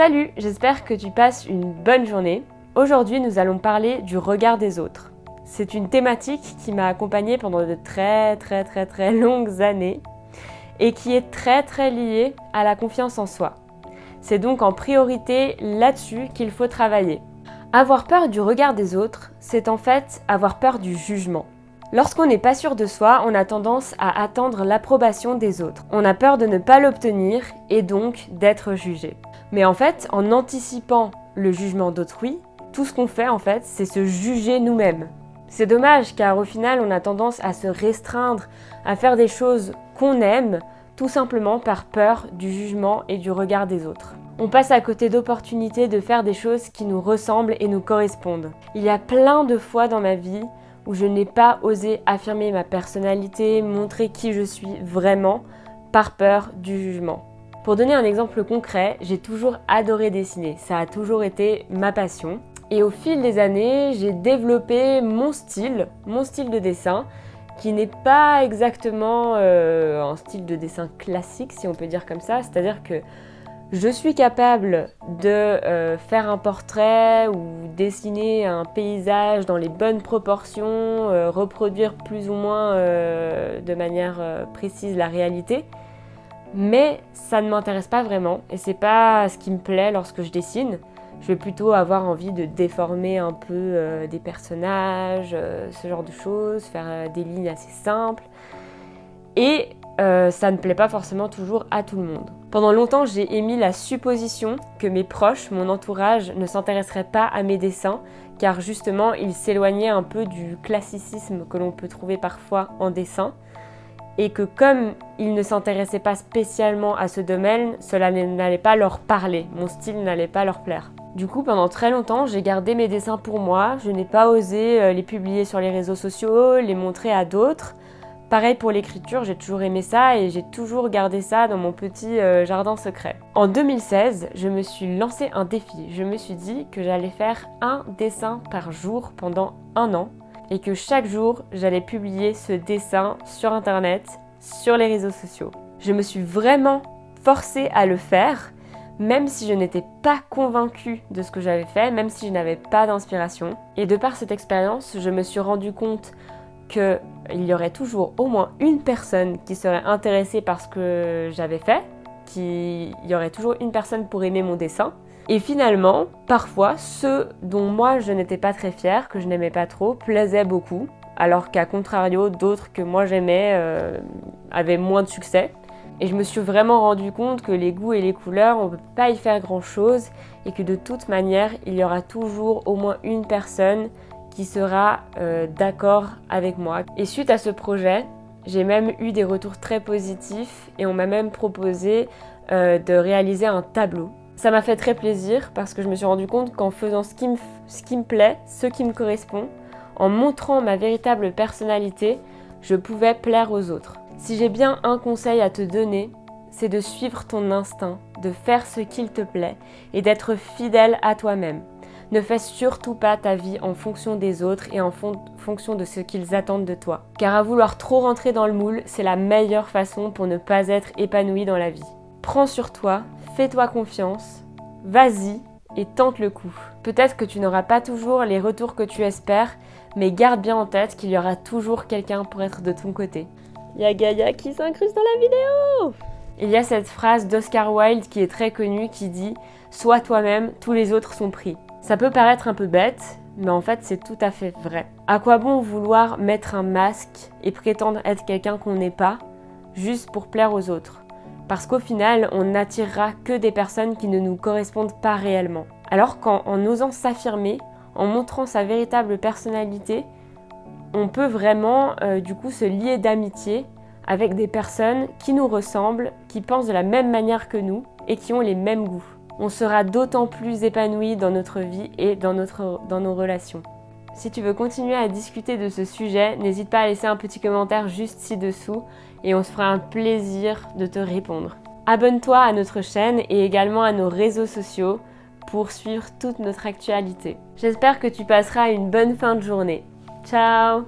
Salut, j'espère que tu passes une bonne journée. Aujourd'hui, nous allons parler du regard des autres. C'est une thématique qui m'a accompagnée pendant de très longues années et qui est très liée à la confiance en soi. C'est donc en priorité là-dessus qu'il faut travailler. Avoir peur du regard des autres, c'est en fait avoir peur du jugement. Lorsqu'on n'est pas sûr de soi, on a tendance à attendre l'approbation des autres. On a peur de ne pas l'obtenir et donc d'être jugé. Mais en fait, en anticipant le jugement d'autrui, tout ce qu'on fait en fait, c'est se juger nous-mêmes. C'est dommage car au final, on a tendance à se restreindre, à faire des choses qu'on aime, tout simplement par peur du jugement et du regard des autres. On passe à côté d'opportunités de faire des choses qui nous ressemblent et nous correspondent. Il y a plein de fois dans ma vie où je n'ai pas osé affirmer ma personnalité, montrer qui je suis vraiment, par peur du jugement. Pour donner un exemple concret, j'ai toujours adoré dessiner, ça a toujours été ma passion. Et au fil des années, j'ai développé mon style de dessin, qui n'est pas exactement un style de dessin classique, si on peut dire comme ça, c'est-à-dire que je suis capable de faire un portrait ou dessiner un paysage dans les bonnes proportions, reproduire plus ou moins de manière précise la réalité, mais ça ne m'intéresse pas vraiment et c'est pas ce qui me plaît lorsque je dessine. Je vais plutôt avoir envie de déformer un peu des personnages, ce genre de choses, faire des lignes assez simples. Et ça ne plaît pas forcément toujours à tout le monde. Pendant longtemps, j'ai émis la supposition que mes proches, mon entourage, ne s'intéresseraient pas à mes dessins, car justement, ils s'éloignaient un peu du classicisme que l'on peut trouver parfois en dessin, et que comme ils ne s'intéressaient pas spécialement à ce domaine, cela n'allait pas leur parler, mon style n'allait pas leur plaire. Du coup, pendant très longtemps, j'ai gardé mes dessins pour moi, je n'ai pas osé les publier sur les réseaux sociaux, les montrer à d'autres. Pareil pour l'écriture, j'ai toujours aimé ça et j'ai toujours gardé ça dans mon petit jardin secret. En 2016, je me suis lancé un défi. Je me suis dit que j'allais faire un dessin par jour pendant 1 an et que chaque jour, j'allais publier ce dessin sur internet, sur les réseaux sociaux. Je me suis vraiment forcée à le faire, même si je n'étais pas convaincue de ce que j'avais fait, même si je n'avais pas d'inspiration. Et de par cette expérience, je me suis rendu compte qu'il y aurait toujours au moins une personne qui serait intéressée par ce que j'avais fait, qu'il y aurait toujours une personne pour aimer mon dessin. Et finalement, parfois, ceux dont moi je n'étais pas très fière, que je n'aimais pas trop, plaisaient beaucoup, alors qu'à contrario, d'autres que moi j'aimais avaient moins de succès. Et je me suis vraiment rendu compte que les goûts et les couleurs, on ne peut pas y faire grand chose et que de toute manière, il y aura toujours au moins une personne qui sera d'accord avec moi. Et suite à ce projet, j'ai même eu des retours très positifs et on m'a même proposé de réaliser un tableau. Ça m'a fait très plaisir parce que je me suis rendu compte qu'en faisant ce qui me plaît, ce qui me correspond, en montrant ma véritable personnalité, je pouvais plaire aux autres. Si j'ai bien un conseil à te donner, c'est de suivre ton instinct, de faire ce qu'il te plaît et d'être fidèle à toi-même. Ne fais surtout pas ta vie en fonction des autres et en fonction de ce qu'ils attendent de toi. Car à vouloir trop rentrer dans le moule, c'est la meilleure façon pour ne pas être épanoui dans la vie. Prends sur toi, fais-toi confiance, vas-y et tente le coup. Peut-être que tu n'auras pas toujours les retours que tu espères, mais garde bien en tête qu'il y aura toujours quelqu'un pour être de ton côté. Il y a Gaïa qui s'incruste dans la vidéo! Il y a cette phrase d'Oscar Wilde qui est très connue qui dit « Sois toi-même, tous les autres sont pris ». Ça peut paraître un peu bête, mais en fait c'est tout à fait vrai. À quoi bon vouloir mettre un masque et prétendre être quelqu'un qu'on n'est pas, juste pour plaire aux autres? Parce qu'au final, on n'attirera que des personnes qui ne nous correspondent pas réellement. Alors qu'en osant s'affirmer, en montrant sa véritable personnalité, on peut vraiment du coup se lier d'amitié avec des personnes qui nous ressemblent, qui pensent de la même manière que nous et qui ont les mêmes goûts. On sera d'autant plus épanoui dans notre vie et dans nos relations. Si tu veux continuer à discuter de ce sujet, n'hésite pas à laisser un petit commentaire juste ci-dessous et on se fera un plaisir de te répondre. Abonne-toi à notre chaîne et également à nos réseaux sociaux pour suivre toute notre actualité. J'espère que tu passeras une bonne fin de journée. Ciao!